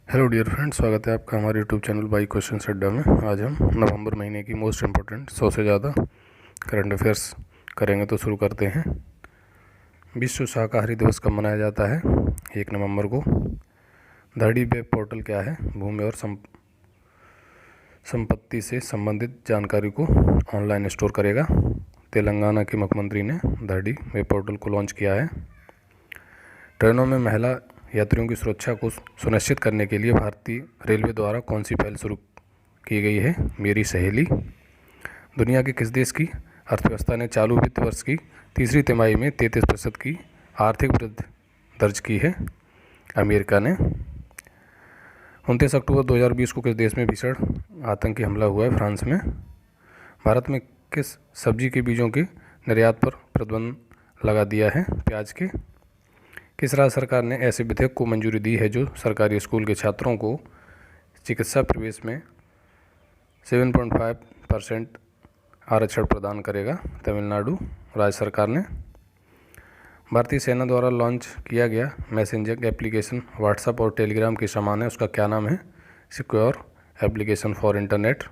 Hello dear friend, स्वागत है आपका हमारे यूट्यूब चैनल बाई क्वेश्चन अड्डा में। आज हम नवंबर महीने की मोस्ट इम्पोर्टेंट 100 से ज़्यादा करंट अफेयर्स करेंगे। तो शुरू करते हैं। विश्व शाकाहारी दिवस कब मनाया जाता है? 1 नवंबर को। धरती वेब पोर्टल क्या है? भूमि और संपत्ति से संबंधित जानकारी को ऑनलाइन स्टोर करेगा। तेलंगाना के मुख्यमंत्री ने धरती वेब पोर्टल को लॉन्च किया है। ट्रेनों में महिला यात्रियों की सुरक्षा को सुनिश्चित करने के लिए भारतीय रेलवे द्वारा कौन सी पहल शुरू की गई है? मेरी सहेली। दुनिया के किस देश की अर्थव्यवस्था ने चालू वित्त वर्ष की तीसरी तिमाही में 33% की आर्थिक वृद्धि दर्ज की है? अमेरिका ने। 29 अक्टूबर 2020 को किस देश में भीषण आतंकी हमला हुआ है? फ्रांस में। भारत में किस सब्जी के बीजों के निर्यात पर प्रतिबंध लगा दिया है? प्याज के। किस राज्य सरकार ने ऐसे विधेयक को मंजूरी दी है जो सरकारी स्कूल के छात्रों को चिकित्सा प्रवेश में 7.5% आरक्षण प्रदान करेगा? तमिलनाडु राज्य सरकार ने। भारतीय सेना द्वारा लॉन्च किया गया मैसेंजर एप्लीकेशन व्हाट्सएप और टेलीग्राम के समान है, उसका क्या नाम है? Secure application for internet.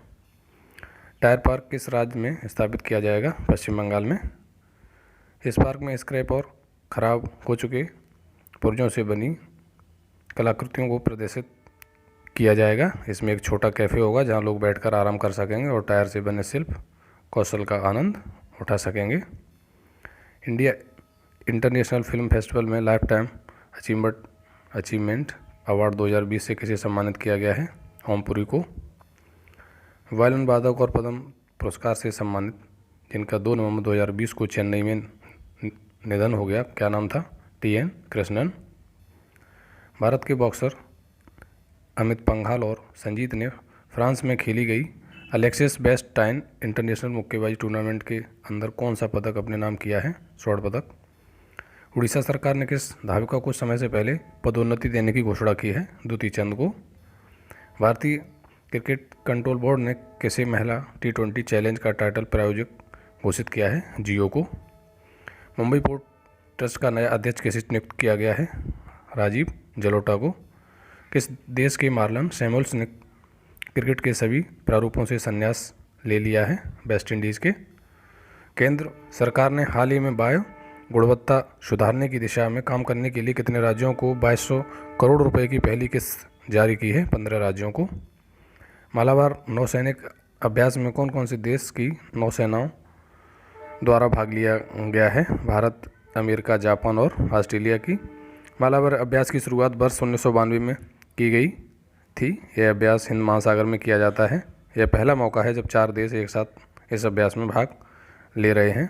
Tyre park किस राज्य में स्थापित किया जाएगा? पश्चिम बंगाल में। इस पार्क में स्क्रैप और खराब हो चुके पुर्जों से बनी कलाकृतियों को प्रदर्शित किया जाएगा। इसमें एक छोटा कैफ़े होगा जहां लोग बैठकर आराम कर सकेंगे और टायर से बने शिल्प कौशल का आनंद उठा सकेंगे। इंडिया इंटरनेशनल फिल्म फेस्टिवल में लाइफ टाइम अचीवमेंट अवार्ड 2020 से किसे सम्मानित किया गया है? ओमपुरी को। वायलिन वादक और पद्म पुरस्कार से सम्मानित जिनका 2 नवंबर 2020 को चेन्नई में निधन हो गया, क्या नाम था? TN कृष्णन। भारत के बॉक्सर अमित पंघाल और संजीत ने फ्रांस में खेली गई अलेक्सिस बेस्टाइन इंटरनेशनल मुक्केबाजी टूर्नामेंट के अंदर कौन सा पदक अपने नाम किया है? स्वर्ण पदक। उड़ीसा सरकार ने किस धाविका को समय से पहले पदोन्नति देने की घोषणा की है? द्युति चंद को। भारतीय क्रिकेट कंट्रोल बोर्ड ने किसे महिला T20 चैलेंज का टाइटल प्रायोजक घोषित किया है? जियो को। मुंबई पोर्ट ट्रस्ट का नया अध्यक्ष किसे नियुक्त किया गया है? राजीव जलोटा को। किस देश के मार्लन सैमुअल्स ने क्रिकेट के सभी प्रारूपों से संन्यास ले लिया है? वेस्ट इंडीज़ के। केंद्र सरकार ने हाल ही में वायु गुणवत्ता सुधारने की दिशा में काम करने के लिए कितने राज्यों को 2200 करोड़ रुपए की पहली किस्त जारी की है? 15 राज्यों को। मालाबार नौसैनिक अभ्यास में कौन कौन से देश की नौसेनाओं द्वारा भाग लिया गया है? भारत, अमेरिका, जापान और ऑस्ट्रेलिया की। मालाबार अभ्यास की शुरुआत वर्ष 1992 में की गई थी। यह अभ्यास हिंद महासागर में किया जाता है। यह पहला मौका है जब 4 देश एक साथ इस अभ्यास में भाग ले रहे हैं।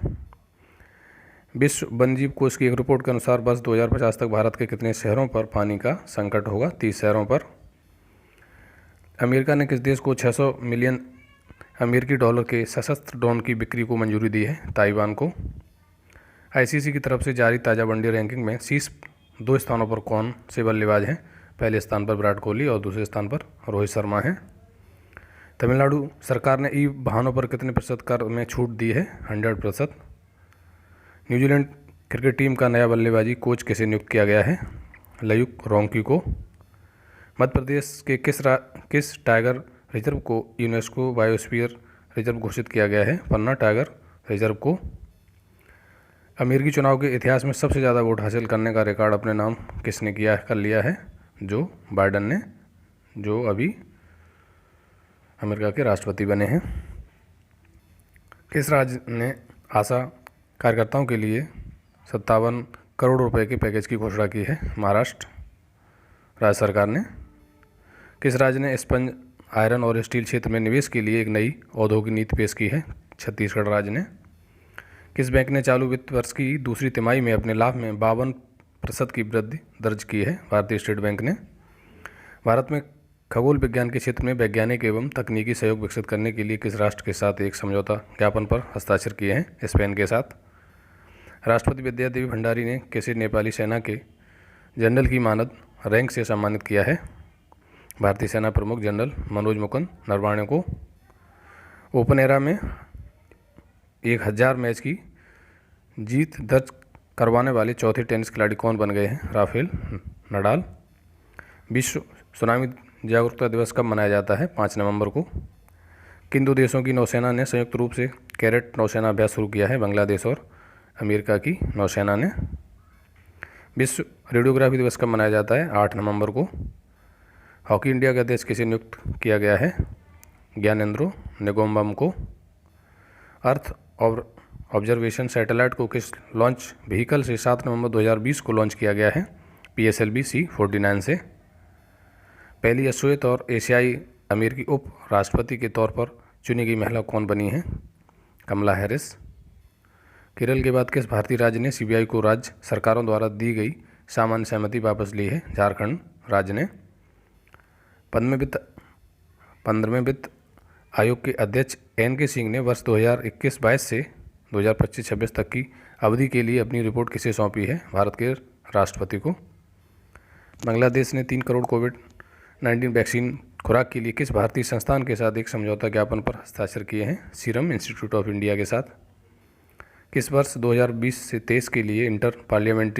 विश्व वन्यजीव कोष की एक रिपोर्ट के अनुसार वर्ष 2050 तक भारत के कितने शहरों पर पानी का संकट होगा? 30 शहरों पर। अमेरिका ने किस देश को 600 मिलियन अमेरिकी डॉलर के सशस्त्र ड्रोन की बिक्री को मंजूरी दी है? ताइवान को। ICC की तरफ से जारी ताज़ा वनडे रैंकिंग में शीर्ष 2 स्थानों पर कौन से बल्लेबाज हैं? पहले स्थान पर विराट कोहली और दूसरे स्थान पर रोहित शर्मा हैं। तमिलनाडु सरकार ने ई वाहनों पर कितने प्रतिशत कर में छूट दी है? 100%। न्यूजीलैंड क्रिकेट टीम का नया बल्लेबाजी कोच किसे नियुक्त किया गया है? लयुक रोंकी को। मध्य प्रदेश के किस टाइगर रिजर्व को यूनेस्को बायोस्फीयर रिजर्व घोषित किया गया है? पन्ना टाइगर रिजर्व को। अमेरिकी चुनाव के इतिहास में सबसे ज़्यादा वोट हासिल करने का रिकॉर्ड अपने नाम किसने कर लिया है? जो बाइडन ने, जो अभी अमेरिका के राष्ट्रपति बने हैं। किस राज्य ने आशा कार्यकर्ताओं के लिए 57 करोड़ रुपए के पैकेज की घोषणा की है? महाराष्ट्र राज्य सरकार ने। किस राज्य ने स्पंज आयरन और स्टील क्षेत्र में निवेश के लिए एक नई औद्योगिक नीति पेश की है? छत्तीसगढ़ राज्य ने। किस बैंक ने चालू वित्त वर्ष की दूसरी तिमाही में अपने लाभ में 52% की वृद्धि दर्ज की है? भारतीय स्टेट बैंक ने। भारत में खगोल विज्ञान के क्षेत्र में वैज्ञानिक एवं तकनीकी सहयोग विकसित करने के लिए किस राष्ट्र के साथ एक समझौता ज्ञापन पर हस्ताक्षर किए हैं? स्पेन के साथ। राष्ट्रपति विद्यादेवी भंडारी ने किसे नेपाली सेना के जनरल की मानद रैंक से सम्मानित किया है? भारतीय सेना प्रमुख जनरल मनोज मुकुंद नरवाणे को। ओपन एरा में 1000 मैच की जीत दर्ज करवाने वाले चौथे टेनिस खिलाड़ी कौन बन गए हैं? Rafael Nadal. विश्व सुनामी जागरूकता दिवस कब मनाया जाता है? 5 नवंबर को। किन दो देशों की नौसेना ने संयुक्त रूप से कैरेट नौसेना अभ्यास शुरू किया है? बांग्लादेश और अमेरिका की नौसेना ने। विश्व रेडियोग्राफी दिवस कब मनाया जाता है? 8 नवंबर को। हॉकी इंडिया का अध्यक्ष किसे नियुक्त किया गया है? ज्ञानेंद्रो निगोम्बम को। अर्थ ऑब्जर्वेशन सैटेलाइट को किस लॉन्च व्हीकल से 7 नवंबर 2020 को लॉन्च किया गया है? PSLV C-49 से। पहली अश्वेत और एशियाई अमेरिकी उप राष्ट्रपति के तौर पर चुनी गई महिला कौन बनी है? कमला हैरिस। केरल के बाद किस भारतीय राज्य ने CBI को राज्य सरकारों द्वारा दी गई सामान्य सहमति वापस ली है? झारखंड राज्य ने। 15वें वित्त आयोग के अध्यक्ष NK सिंह ने वर्ष 2021-22 से 2025-26 तक की अवधि के लिए अपनी रिपोर्ट किसे सौंपी है? भारत के राष्ट्रपति को। बांग्लादेश ने 3 करोड़ कोविड-19 वैक्सीन खुराक के लिए किस भारतीय संस्थान के साथ एक समझौता ज्ञापन पर हस्ताक्षर किए हैं? सीरम इंस्टीट्यूट ऑफ इंडिया के साथ। किस वर्ष 2020 से 23 के लिए इंटर पार्लियामेंट्री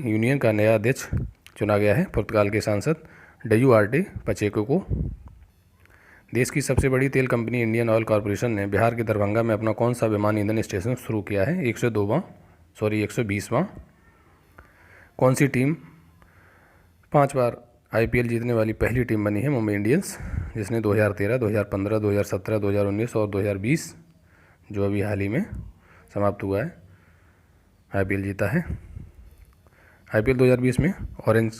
यूनियन का नया अध्यक्ष चुना गया है? पुर्तगाल के सांसद डयूआर्टे पचेको को। देश की सबसे बड़ी तेल कंपनी इंडियन ऑयल कॉरपोरेशन ने बिहार के दरभंगा में अपना कौन सा विमान ईंधन स्टेशन शुरू किया है? 120वां। कौन सी टीम 5 बार IPL जीतने वाली पहली टीम बनी है? मुंबई इंडियंस, जिसने 2013, 2015, 2017, 2019 और 2020 जो अभी हाल ही में समाप्त हुआ है IPL जीता है। IPL 2020 में ऑरेंज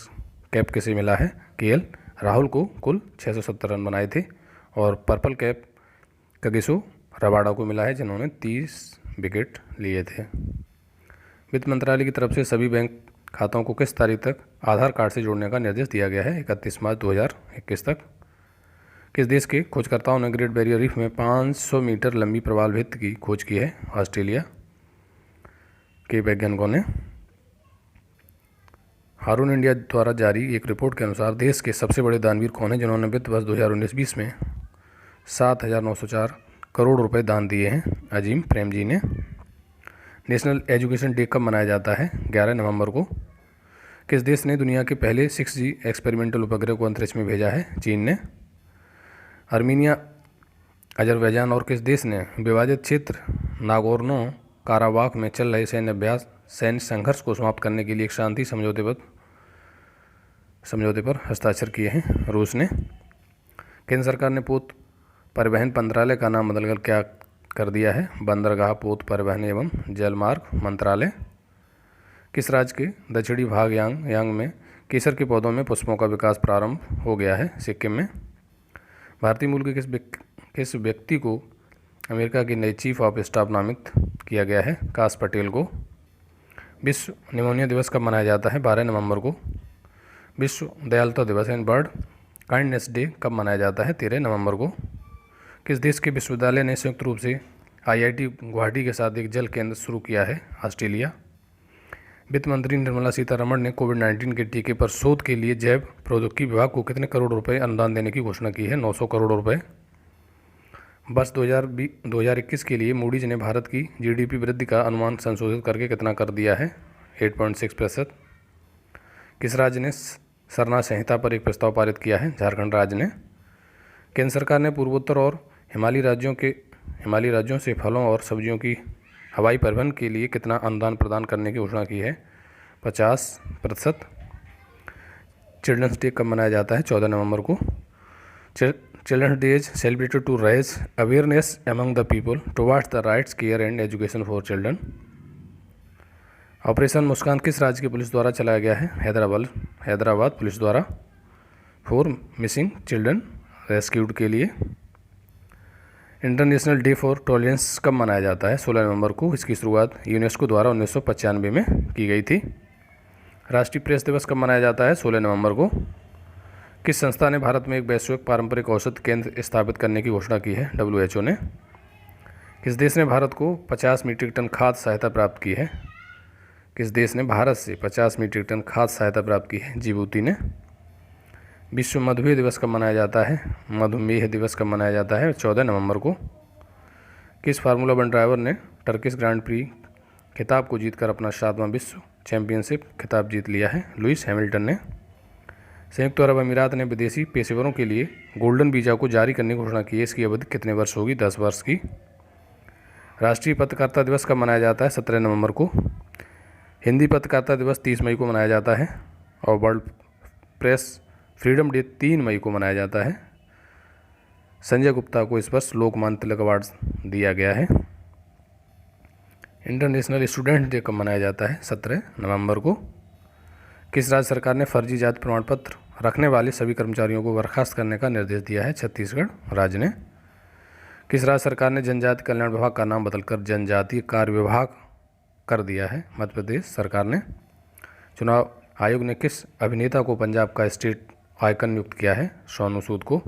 कैप किसे मिला है? KL राहुल को कुल 670 रन बनाए थे और पर्पल कैप कगिसो रबाडा को मिला है, जिन्होंने 30 विकेट लिए थे। वित्त मंत्रालय की तरफ से सभी बैंक खातों को किस तारीख तक आधार कार्ड से जोड़ने का निर्देश दिया गया है? 31 मार्च 2021 तक। किस देश के खोजकर्ताओं ने ग्रेट बैरियर रीफ में 500 मीटर लंबी प्रवाल भित्ति की खोज की है? ऑस्ट्रेलिया के वैज्ञानिकों ने। हारून इंडिया द्वारा जारी एक रिपोर्ट के अनुसार देश के सबसे बड़े दानवीर कौन है, जिन्होंने वित्त वर्ष 2019-20 में 7,904 करोड़ रुपए दान दिए हैं? अजीम प्रेमजी ने। नेशनल एजुकेशन डे कब मनाया जाता है? 11 नवंबर को। किस देश ने दुनिया के पहले 6G एक्सपेरिमेंटल उपग्रह को अंतरिक्ष में भेजा है? चीन ने। आर्मीनिया, अजरबैजान और किस देश ने विवादित क्षेत्र नागोर्नो काराबाख में चल रहे सैन्य संघर्ष को समाप्त करने के लिए एक शांति समझौते पर हस्ताक्षर किए हैं? रूस ने। केंद्र सरकार ने पोत परिवहन मंत्रालय का नाम बदलकर क्या कर दिया है? बंदरगाह पोत परिवहन एवं जलमार्ग मंत्रालय। किस राज्य के दक्षिणी भाग यांग में केसर के पौधों में पुष्पों का विकास प्रारंभ हो गया है? सिक्किम में। भारतीय मूल के किस व्यक्ति को अमेरिका के नए चीफ ऑफ स्टाफ नामित किया गया है? काश पटेल को। विश्व निमोनिया दिवस कब मनाया जाता है? 12 नवंबर को। विश्व दयालुता दिवस एंड बर्ड काइंडनेस डे कब मनाया जाता है? 13 नवंबर को। किस देश के विश्वविद्यालय ने संयुक्त रूप से IIT गुवाहाटी के साथ एक जल केंद्र शुरू किया है? ऑस्ट्रेलिया। वित्त मंत्री निर्मला सीतारमण ने कोविड-19 के टीके पर शोध के लिए जैव प्रौद्योगिकी विभाग को कितने करोड़ रुपए अनुदान देने की घोषणा की है? 900 करोड़ रुपए। वर्ष 2021 के लिए मूडीज ने भारत की GDP वृद्धि का अनुमान संशोधित करके कितना कर दिया है? 8.6%। किस राज्य ने सरना संहिता पर एक प्रस्ताव पारित किया है? झारखंड राज्य ने। केंद्र सरकार ने पूर्वोत्तर और हिमालयी राज्यों से फलों और सब्जियों की हवाई परिवहन के लिए कितना अनुदान प्रदान करने की घोषणा की है? 50%। चिल्ड्रंस डे कब मनाया जाता है? 14 नवंबर को। Children's day is celebrated to raise awareness among the people towards the rights, care and education for children. Operation Muskaan किस राज्य की पुलिस द्वारा चलाया गया है? हैदराबाद पुलिस द्वारा 4 मिसिंग चिल्ड्रन रेस्क्यूड के लिए। इंटरनेशनल डे फॉर टॉलरेंस कब मनाया जाता है? 16 नवंबर को। इसकी शुरुआत यूनेस्को द्वारा 1995 में की गई थी। राष्ट्रीय प्रेस दिवस कब मनाया जाता है? 16 नवंबर को। किस संस्था ने भारत में एक वैश्विक पारंपरिक औषध केंद्र स्थापित करने की घोषणा की है? WHO ने। किस देश ने भारत को 50 मीट्रिक टन खाद्य सहायता प्राप्त की है? किस देश ने भारत से 50 मीट्रिक टन खाद्य सहायता प्राप्त की है? जिबूती ने। विश्व मधुमेह दिवस कब मनाया जाता है? 14 नवंबर को। किस फार्मूला 1 ड्राइवर ने टर्किश ग्रांड प्री खिताब को जीतकर अपना 7वां विश्व चैंपियनशिप खिताब जीत लिया है लुइस हैमिल्टन ने। संयुक्त अरब अमीरात ने विदेशी पेशेवरों के लिए गोल्डन वीज़ा को जारी करने की घोषणा की है। इसकी अवधि कितने वर्ष होगी? 10 वर्ष की। राष्ट्रीय पत्रकारिता दिवस कब मनाया जाता है? 17 नवंबर को। हिंदी पत्रकारिता दिवस 30 मई को मनाया जाता है और वर्ल्ड प्रेस फ्रीडम डे 3 मई को मनाया जाता है। संजय गुप्ता को इस वर्ष लोकमान्य तिलक अवार्ड दिया गया है। इंटरनेशनल स्टूडेंट डे कब मनाया जाता है? 17 नवंबर को। किस राज्य सरकार ने फर्जी जाति प्रमाण पत्र रखने वाले सभी कर्मचारियों को बर्खास्त करने का निर्देश दिया है? छत्तीसगढ़ राज्य ने। किस राज्य सरकार ने जनजाति कल्याण विभाग का नाम बदलकर जनजातीय कार्य विभाग कर दिया है? मध्य प्रदेश सरकार ने। चुनाव आयोग ने किस अभिनेता को पंजाब का स्टेट आइकन नियुक्त किया है? सोनू सूद को।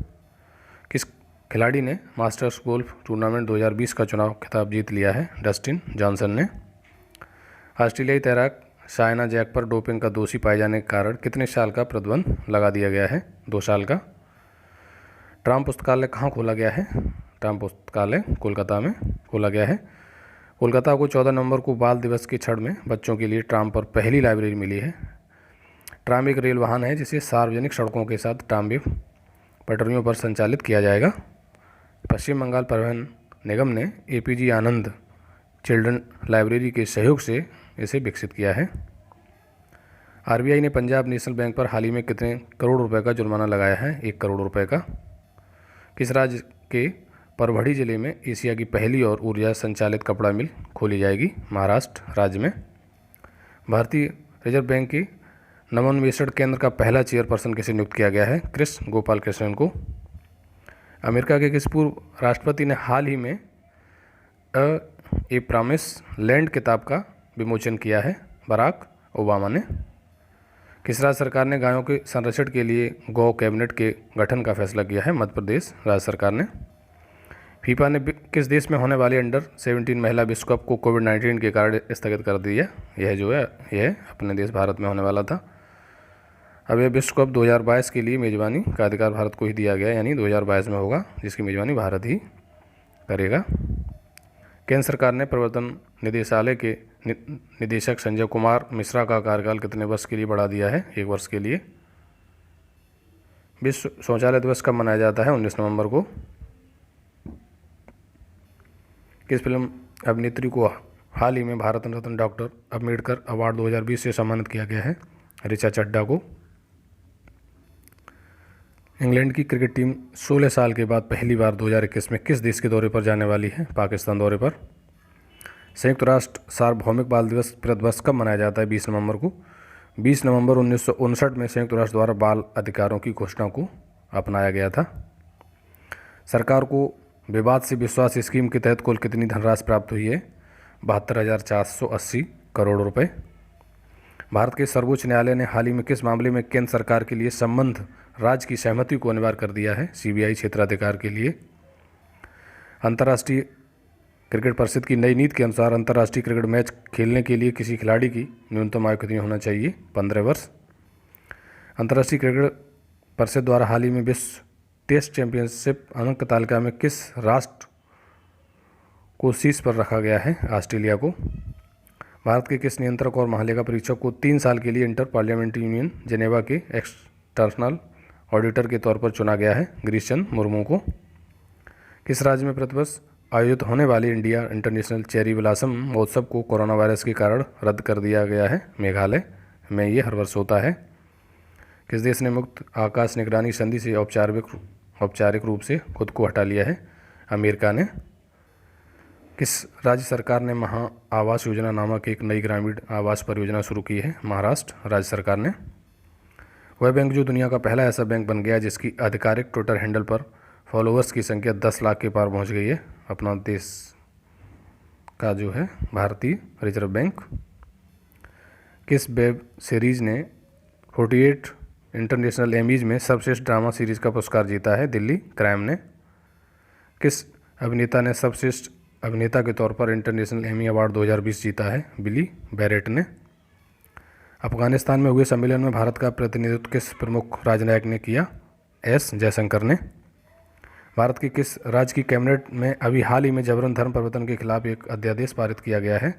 किस खिलाड़ी ने मास्टर्स गोल्फ टूर्नामेंट 2020 का चुनाव खिताब जीत लिया है? डस्टिन जॉनसन ने। ऑस्ट्रेलियाई तैराक शायना जैक पर डोपिंग का दोषी पाए जाने के कारण कितने साल का प्रतिबंध लगा दिया गया है? 2 साल का। ट्राम पुस्तकालय कहाँ खोला गया है? ट्राम पुस्तकालय कोलकाता में खोला गया है। कोलकाता को 14 नवंबर को बाल दिवस की छड़ में बच्चों के लिए ट्राम पर पहली लाइब्रेरी मिली है। ट्राम एक रेल वाहन है जिसे सार्वजनिक सड़कों के साथ ट्रामवे पटरियों पर संचालित किया जाएगा। पश्चिम बंगाल परिवहन निगम ने APG आनंद चिल्ड्रन लाइब्रेरी के सहयोग से इसे विकसित किया है। RBI ने पंजाब नेशनल बैंक पर हाल ही में कितने करोड़ रुपए का जुर्माना लगाया है? 1 करोड़ रुपए का। किस राज्य के परभणी जिले में एशिया की पहली और ऊर्जा संचालित कपड़ा मिल खोली जाएगी? महाराष्ट्र राज्य में। भारतीय रिजर्व बैंक के नवोन्वेषण केंद्र का पहला चेयरपर्सन किसे नियुक्त किया गया है? कृष्ण गोपाल कृष्णन को। अमेरिका के किस पूर्व राष्ट्रपति ने हाल ही में ए प्रॉमिस लैंड किताब का विमोचन किया है? बराक ओबामा ने। किस राज्य सरकार ने गायों के संरक्षण के लिए गौ कैबिनेट के गठन का फैसला किया है? मध्य प्रदेश राज्य सरकार ने। फीफा ने किस देश में होने वाली अंडर 17 महिला विश्व कप को कोविड-19 के कारण स्थगित कर दिया? यह अपने देश भारत में होने वाला था। अब यह विश्व कप 2022 के लिए मेज़बानी का अधिकार भारत को ही दिया गया, यानी 2022 में होगा, जिसकी मेज़बानी भारत ही करेगा। केंद्र सरकार ने प्रवर्तन निदेशालय के निदेशक संजय कुमार मिश्रा का कार्यकाल कितने वर्ष के लिए बढ़ा दिया है? 1 वर्ष के लिए। विश्व शौचालय दिवस कब मनाया जाता है? 19 नवंबर को। किस फिल्म अभिनेत्री को हाल ही में भारत रत्न डॉक्टर अम्बेडकर अवार्ड 2020 से सम्मानित किया गया है? ऋचा चड्ढा को। इंग्लैंड की क्रिकेट टीम 16 साल के बाद पहली बार 2021 में किस देश के दौरे पर जाने वाली है? पाकिस्तान दौरे पर। संयुक्त राष्ट्र सार्वभौमिक बाल दिवस प्रतिवर्ष कब मनाया जाता है? 20 नवंबर को। 20 नवंबर 1959 में संयुक्त राष्ट्र द्वारा बाल अधिकारों की घोषणा को अपनाया गया था। सरकार को विवाद से विश्वास स्कीम के तहत कुल कितनी धनराशि प्राप्त हुई है? 72,480 करोड़ रुपए। भारत के सर्वोच्च न्यायालय ने हाल ही में किस मामले में केंद्र सरकार के लिए संबंध राज्य की सहमति को अनिवार्य कर दिया है? CBI क्षेत्राधिकार के लिए। अंतर्राष्ट्रीय क्रिकेट परिषद की नई नीति के अनुसार अंतर्राष्ट्रीय क्रिकेट मैच खेलने के लिए किसी खिलाड़ी की न्यूनतम आयु कितनी होना चाहिए? 15 वर्ष। अंतर्राष्ट्रीय क्रिकेट परिषद द्वारा हाल ही में विश्व टेस्ट चैंपियनशिप अंक तालिका में किस राष्ट्र को शीर्ष पर रखा गया है? ऑस्ट्रेलिया को। भारत के किस नियंत्रक और महालेखा परीक्षक को 3 साल के लिए इंटर पार्लियामेंट्री यूनियन जेनेवा के एक्सटर्नल ऑडिटर के तौर पर चुना गया है? गिरीश चंद्र मुर्मू को। किस राज्य में प्रतिवर्ष आयोजित होने वाले इंडिया इंटरनेशनल चेरी ब्लॉसम महोत्सव को कोरोना वायरस के कारण रद्द कर दिया गया है? मेघालय में ये हर वर्ष होता है। किस देश ने मुक्त आकाश निगरानी संधि से औपचारिक रूप से खुद को हटा लिया है? अमेरिका ने। किस राज्य सरकार ने महा आवास योजना नामक एक नई ग्रामीण आवास परियोजना शुरू की है? महाराष्ट्र राज्य सरकार ने। वह बैंक जो दुनिया का पहला ऐसा बैंक बन गया जिसकी आधिकारिक ट्विटर हैंडल पर फॉलोअर्स की संख्या 10 लाख के पार पहुंच गई है? अपना देश का जो है भारतीय रिजर्व बैंक। किस वेब सीरीज ने 48 इंटरनेशनल एमीज में सर्वश्रेष्ठ ड्रामा सीरीज का पुरस्कार जीता है? दिल्ली क्राइम ने। किस अभिनेता ने सर्वश्रेष्ठ अभिनेता के तौर पर इंटरनेशनल एमी अवार्ड 2020 जीता है? बिली बैरेट ने। अफगानिस्तान में हुए सम्मेलन में भारत का प्रतिनिधित्व किस प्रमुख राजनयिक ने किया? एस जयशंकर ने। भारत की किस राज्य की कैबिनेट में अभी हाल ही में जबरन धर्म परिवर्तन के खिलाफ एक अध्यादेश पारित किया गया है?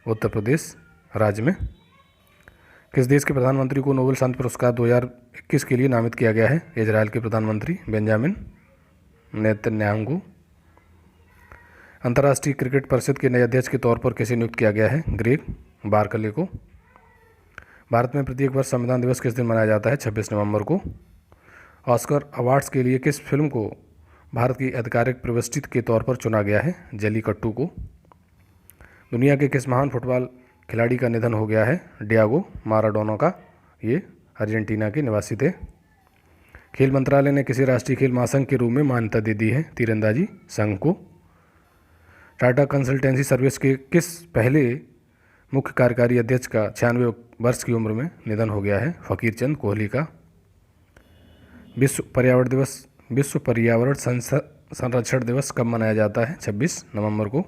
उत्तर प्रदेश राज्य में। किस देश के प्रधानमंत्री को नोबेल शांति पुरस्कार 2021 के लिए नामित किया गया है? इजराइल के प्रधानमंत्री बेंजामिन नेतन्याहू। अंतर्राष्ट्रीय क्रिकेट परिषद के नए अध्यक्ष के तौर पर किसे नियुक्त किया गया है? ग्रेग बार्कले को। भारत में प्रत्येक वर्ष संविधान दिवस किस दिन मनाया जाता है? 26 नवंबर को। ऑस्कर अवार्ड्स के लिए किस फिल्म को भारत की आधिकारिक प्रतिष्ठित के तौर पर चुना गया है? जल्लीकट्टू को। दुनिया के किस महान फुटबॉल खिलाड़ी का निधन हो गया है? डियागो माराडोना का। ये अर्जेंटीना के निवासी थे। खेल मंत्रालय ने किसी राष्ट्रीय खेल महासंघ के रूप में मान्यता दे दी है? तीरंदाजी संघ को। टाटा कंसल्टेंसी सर्विस के किस पहले मुख्य कार्यकारी अध्यक्ष का 96 वर्ष की उम्र में निधन हो गया है? फकीर चंद कोहली का। विश्व पर्यावरण संरक्षण दिवस कब मनाया जाता है? 26 नवंबर को।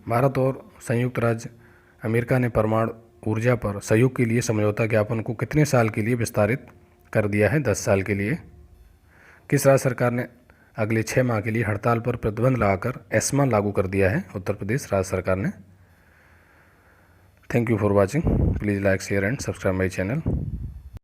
भारत और संयुक्त राज्य अमेरिका ने परमाणु ऊर्जा पर सहयोग के लिए समझौता ज्ञापन को कितने साल के लिए विस्तारित कर दिया है? 10 साल के लिए। किस राज्य सरकार ने अगले 6 माह के लिए हड़ताल पर प्रतिबंध लगाकर एस्मा लागू कर दिया है? उत्तर प्रदेश राज्य सरकार ने। Thank you for watching. Please like share and subscribe my channel.